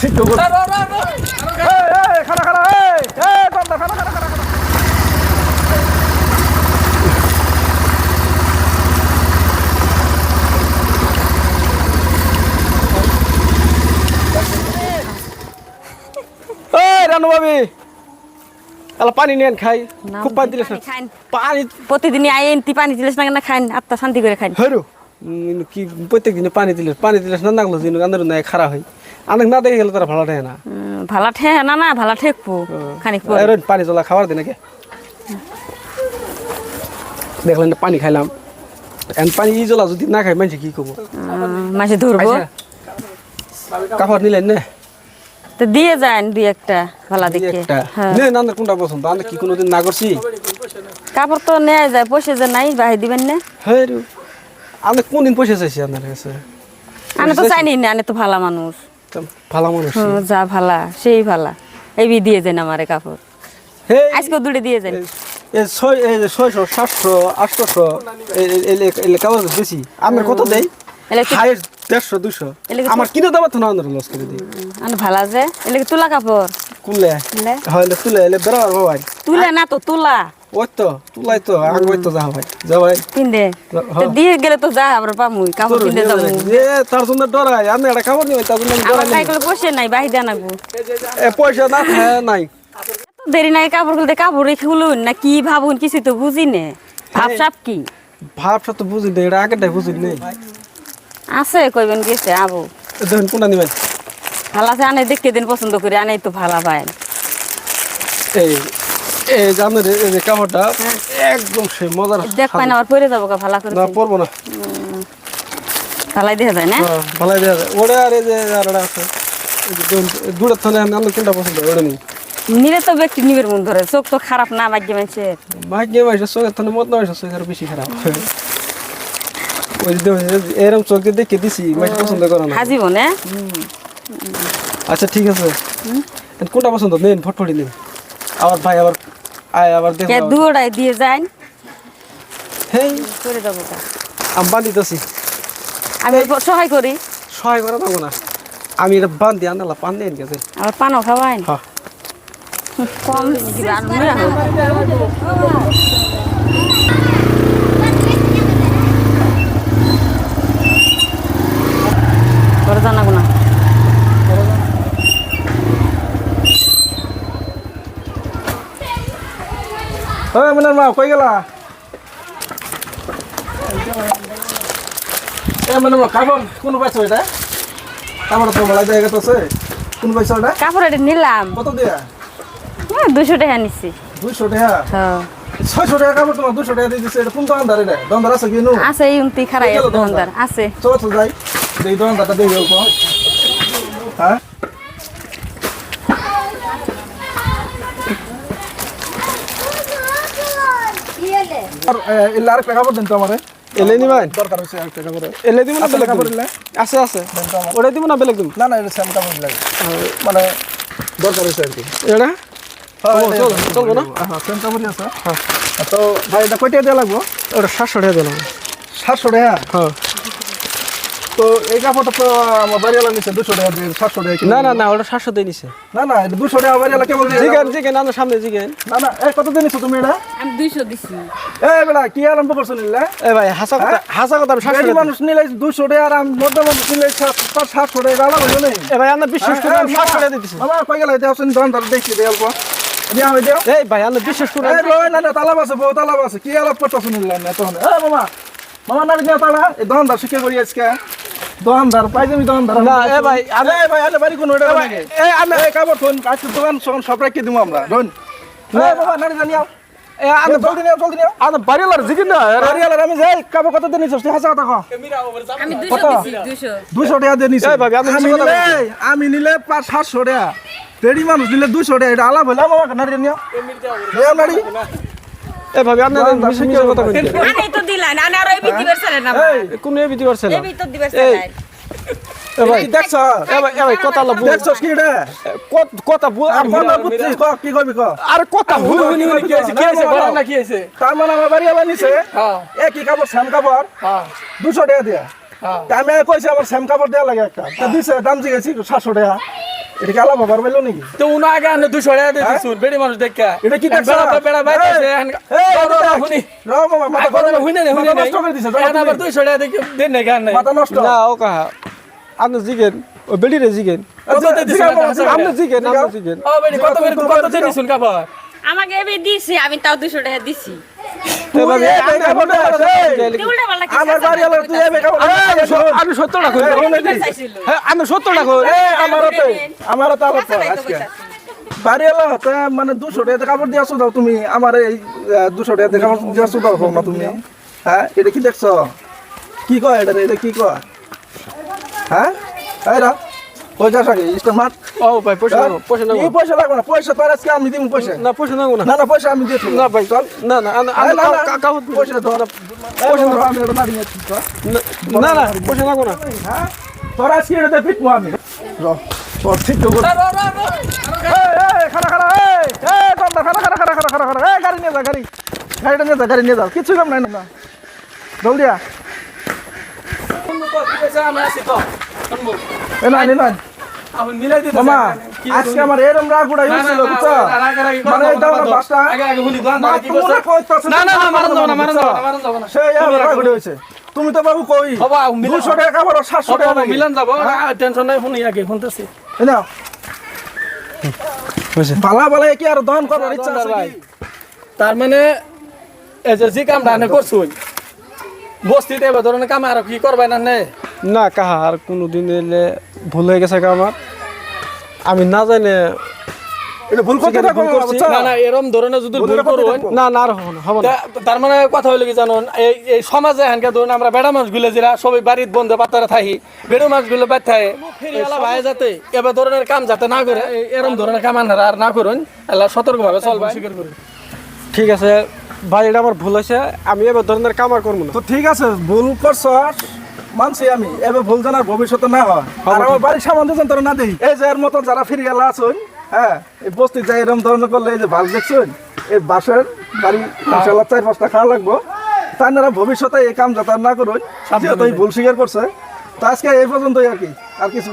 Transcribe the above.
ঠিক তো খানা খানা খানা খানা খানা রানু ভাবি এলা পানি নেন খাই খুব পানি দিলেছ না পানি প্রতিদিনই আইন তি পানি দিলেছ না কেন খাইন আত্মা শান্তি করে খাইন হরু কি প্রত্যেক দিনে পানি দিলেছ না নাগলো দিন আন্দর নাই খারাপ হয় আনক না দেখে গেলে তারা ভালো ঠে না ভালা ঠে না ভালা ঠেকবো খানিক পর এর পানি জলা খাবার দিন নাকি দেখলেন পানি খাইলাম এন পানি ই জলা যদি না খাই মানছে কি করব মাসে ধরবো কাপড় নিলেন না তো দিয়ে যান দুই একটা ভালা দেখে নে না কোনটা পছন্দ আমি কি কোনোদিন না করছি কাপড় তো নেয় যায় পয়সা যে নাই বাহি দিবেন না হরু আমি কোনদিন পয়সা চাইছি আপনার কাছে আমি তো চাইনি না আমি তো ভালা মানুষ ভালো মানুষ যা ভালা সেই ভালা এই দিয়ে যান আমারে কাপড় আজকে দুটো দিয়ে যান এই 600 700 800 এলে কাগজ বেশি আমার কত দেই হাইয়েস্ট 150 200 আমার কিনে দাও তো না আন্দর লস করে দিই আমি ভালা যে এলে তুলা কাপড় কুলে হয় তুলে এলে বড় ভাই তুলে না তো তুলা ওই তো তুলাই তো আগ ওই তো যা ভাই কিনদে দিয়ে গেলে তো যা আবার পামুই কাপড় কিনতে যাবো এ তার জন্য ডরাই আমি একটা কাপড় নিই তার জন্য আমার সাইকেলে পয়সা নাই বাহি দেন আগু পয়সা না নাই দেরি নাই কাপড় খুলতে কাপড় রেখে খুলুন না কি ভাবুন কিছু তো বুঝি নে ভাবসাব কি ভাবটা তো বুঝি না এটা আগেটাই বুঝি নেই আছে কইবেন গেছে আবু দেখুন কোনটা নিবেন ভালো আছে আনে দেখতে দিন পছন্দ করে আনে তো ভালো পায় এই এই জানেন এই যে কাপড়টা একদম সে মজার দেখ পাই না আবার পরে যাবো কা ভালো করে না পরবো না ভালাই দেখা যায় না ভালাই দেখা যায় ওরে আর এই যে আরটা আছে এই যে দূরের থানে আমি কোনটা পছন্দ ওরে নেই নিলে তো ব্যক্তি নিবের মন ধরে চোখ তো খারাপ না ভাগ্য মানুষের ভাগ্য মানুষের চোখের থানে মত না চোখ আর বেশি খারাপ ওই যে এরকম চোখ দিয়ে দেখে দিছি মাইট পছন্দ করে না হাজিব না আচ্ছা ঠিক আছে কোনটা পছন্দ নেন ফটফটি নেন আবার ভাই আবার দেখো কে দুড়াই দিয়ে যান হেই করে দেবো কা আমি বান্ধিতেছি আমি সহায় করি সহায় করে দেবো না আমি এটা বান্ধি আনলা পান দেন গেছে আবার পানও খাওয়াই হ্যাঁ কম করে জানাবো না ওই মনের মা কই গেলা এ মনের মা কাপড় কোন পাইছো এটা কাপড় তো বলা যায় গেছে কোন পাইছো এটা কাপড় এটা নিলাম কত দিয়া 200 টাকা নিছি 200 টাকা হ্যাঁ 600 টাকা কাপড় তোমার 200 টাকা দিয়ে দিছে এটা কোন দোকানদার এটা দোকানদার আছে কি নো আছে ইউনতি খারাই দোকানদার আছে চলো তো যাই দেই দোকানদারটা দেই অল্প হ্যাঁ আর এলা আর কাপড় দেন তো আমারে এলে নিবেন দরকার হইছে আর কাপড় এলে দিব না বেলেগ কাপড় আছে আছে ওটা দিব না বেলেগ দিব না না এটা সেম কাপড় লাগে মানে দরকার হইছে আর কি এটা চলবো না হ্যাঁ সেম কাপড়ই আছে হ্যাঁ তো ভাই এটা কয়টা দেওয়া লাগবো ওটা 700 টাকা দেওয়া লাগবে 700 টাকা হ্যাঁ তো এই কাপড়টা তো আমার বাড়িওয়ালা নিছে 200 টাকা দিয়ে 700 টাকা না না না ওটা 700 দিয়ে নিছে না না এটা 200 টাকা বাড়িওয়ালা কেবল জিগেন না সামনে জিগেন না না এই কত দিয়ে নিছো তুমি এটা আমি 200 দিছি এই বেটা কি আরম্ভ করছ নিলে এই ভাই হাসা কথা আমি 700 টাকা মানুষ নিলে 200 টাকা আর আমি মধ্যে মানুষ নিলে 700 টাকা আলাদা হলো না এই ভাই আমরা বিশ্বাস করে 700 টাকা দিতেছি বাবা কই গেল এটা আসেন দোকানদার দেখি দে অল্প দিয়া হই দেও এই ভাই আমরা বিশ্বাস করে এই রয় না না তালাব আছে বউ তালাব আছে কি আলাপ করতেছ নিলে না তখন এই মামা না দিও তালা এই দোকানদার শিখে করি আজকে দোকানদার পাইজামি দোকানদার না এ ভাই আরে বাড়ি কোন ওটা লাগে এই আমি এই কাপড় ফোন আজকে দোকান সব রাখি দিমু আমরা রন এই বাবা না জানিও এ আমি জলদি নিও আমি বাড়িওয়ালার জিগিন না বাড়িওয়ালার আমি যাই কাপড় কত দিন নিছস তুই হাসা কথা কও আমি 200 দিছি 200 টাকা দিয়ে নিছ এই ভাই আমি নিলে 700 টাকা পেড়ি মানুষ নিলে 200 টাকা এটা আলাপ হলো মামা না নিও এই নাড়ি এ ভাবি আপনি বেশি কথা কইতে আরে তো দিলাম আরে আর এই বিতি বেরছলে না এই কোন এই বিতি বেরছলে এই বিতি দিবেছলে এ ভাই দেখছ এ ভাই কথা লা বুঝ দেখছস কি রে কথা বুঝছিস কি কইবি ক আরে কথা হুই কি হইছে বড় না কি হইছে তার মানে আমার বাড়ি আবার নিছে হ্যাঁ একই কাপড় সেম কাপড় হ্যাঁ 200 টাকা দিয়া হ্যাঁ আমি কইছি আমার সেম কাপড় দেয়া লাগে একটা তা দিছে দাম জিগেছি 700 টাকা এটা কি আলাপ হবার পাইলো নাকি তো উনা আগে আনে 200 টাকা দিয়ে দিছুন বেড়ি মানুষ দেখা এটা কি দেখছ তো বেড়া বাইতেছে হুনি রাও মামা মাথা কথা গরম হুনি না হুনি মাথা নষ্ট করে দিছে এখন আবার 200 টাকা দিয়ে দেন না গান নাই মাথা নষ্ট না ও কাহা আপনি জিগেন ও বেড়িরে জিগেন কত দিয়ে দিছুন আপনি জিগেন আপনি জিগেন ও বেড়ি কত করে কত দিয়ে দিছুন কাপড় আমাকে এবার দিছি আমি তাও 200 টাকা দিছি এবার উল্টাপাল্টা আমার বাড়ি আলো তুই এবে কেমন আমি 70 টাকা কই হ্যাঁ আমি 70 টাকা কই আমারও তো আলাপ আজকে বাড়ি এলো মানে 200 টাকা কাপড় দিয়ে আসো দাও তুমি আমার এই 200 টাকা কাপড় দিয়ে আসো দাও না তুমি হ্যাঁ এটা কি দেখছো কি কয় এটা কি কয় হ্যাঁ এরা পয়সা সাকি স্টমার্ট ও ভাই পয়সা নাও পয়সা নাও এই পয়সা লাগবে না পয়সা তোর আজকে আমি দিব পয়সা না পয়সা নাও না না না পয়সা আমি দিয়ে না ভাই চল না না পয়সা ধর পয়সা ধর আমি এটা মারি নিচ্ছি না না পয়সা নাও না হ্যাঁ তোর আজকে এটা পিটবো আমি তোর ঠিক তো খানা খানা খানা গাড়ি নিয়ে যা গাড়ি নিয়ে যাও কিছু কাম নাই না জলদিয়া আমি আসি তো এ না না আমি মিলাই দিতে মামা আজকে আমার এরম রাগ উড়াই হইছিল বুঝছো মানে এটা আমার বাসটা আগে আগে হুনি দোকান কি তোমরা করছ কইতাছো না না না মারন দাও না মারন দাও না মারন দাও না সেই আমার রাগ উড়ে হইছে তুমি তো বাবু কই বাবা মিলান 200 টাকা কাপড় 700 টাকা লাগে মিলান যাব টেনশন নাই হুনি আগে শুনতেছি নাও বালা বালা কি আর দহন করার ইচ্ছা আছে ভাই। কি? তার মানে এই যে কামটা আনে করছুন বস্তিতে এবার ধরনের কাম আর কি করবাই না নে না কাহা আর কোনোদিন এলে ভুল হয়ে গেছে আমার আমি না জানে এটা ভুল করতে থাকো বুঝছো না না এরম ধরনের যদি ভুল ভুলের কথা করুন দেখবো। না না আর হবে না হবে না তার মানে কথা হইলো কি জানুন এই সমাজে হানকে ধরুন আমরা বেড়া মাছগুলো যারা সবাই বাড়ির বন্ধু বাত্তারা থাকি বেড়া মাছগুলো বাদ থাকে ফেরিওয়ালা ভাই যাতে এবার ধরনের কাম যাতে না করে এরম ধরনের কাম আনারা আর না করুন আল্লাহ সতর্কভাবে চলবে স্বীকার করুন ঠিক আছে ভাই এটা আমার ভুল হয়েছে আমি এবার ধরনের কাম আর করবো না তো ঠিক আছে ভুল করছো মানছি আমি এবার ভুল জানার ভবিষ্যতে না হয় আর আমার বাড়ির সামান দুজন তোরা না দেই এই যে এর মতো যারা ফিরে গেলা আছেন হ্যাঁ এই বস্তি যাই এরকম ধরনের করলে এই যে ভালো দেখছেন এই বাসের বাড়ি ইনশাল্লাহ 4-5টা খাওয়া লাগবো তারা ভবিষ্যতে এই কাম যাতে আর না করুন যেহেতু এই ভুল স্বীকার করছে তো আজকে এই পর্যন্তই আর কি আর কিছু